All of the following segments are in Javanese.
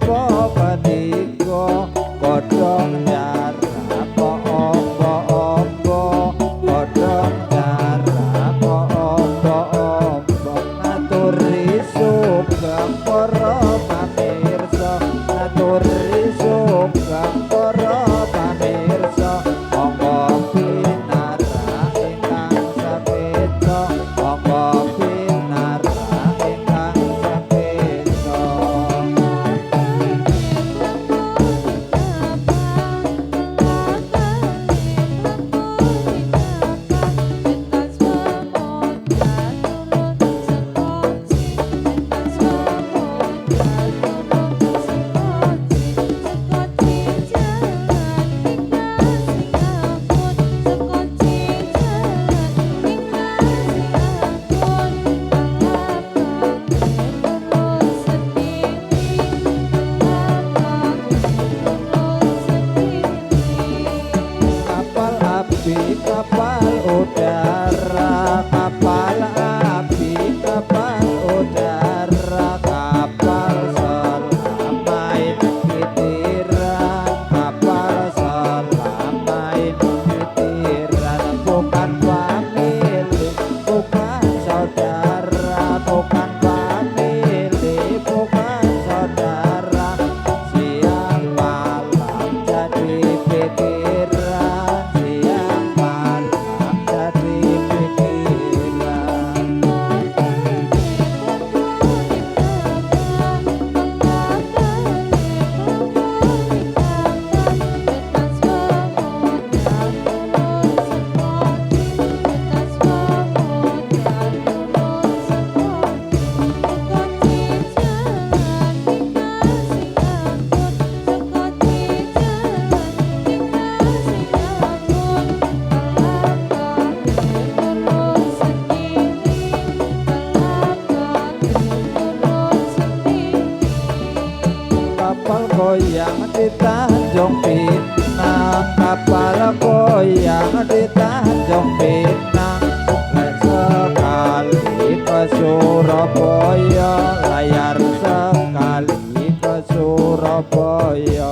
opo ketiga godhong jarak opo-opo godhong jarak opo-opo aturi sugeng para pamirsa aturi sugeng para pamirsa monggo pinarak ingkang sapeta monggo pinarak ingkang sapeta kapal udara kapal api kapal udara kapal selam titiran kapal selam titiran bukan famili bukan saudara bukan famili bukan saudara siang malam jadi pikiran siang malam jadi pikiran kapal goyang di Tanjung Pinang kapal goyang di Tanjung Pinang lain sekali ke Surabaya layar sekali ke Surabaya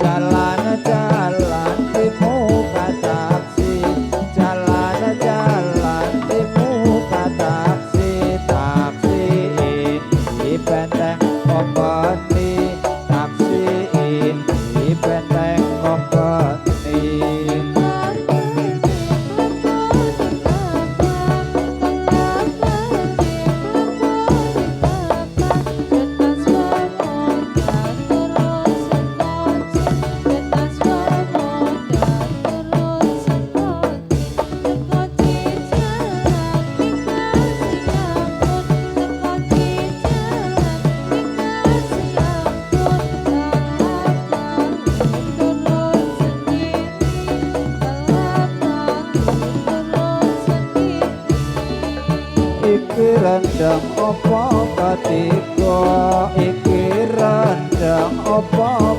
jalan-jalan di muka taksi jalan-jalan di muka taksi taksi ini benteng kompeni taksi ini benteng kompeni iki rendang opo ketiga iki rendang opo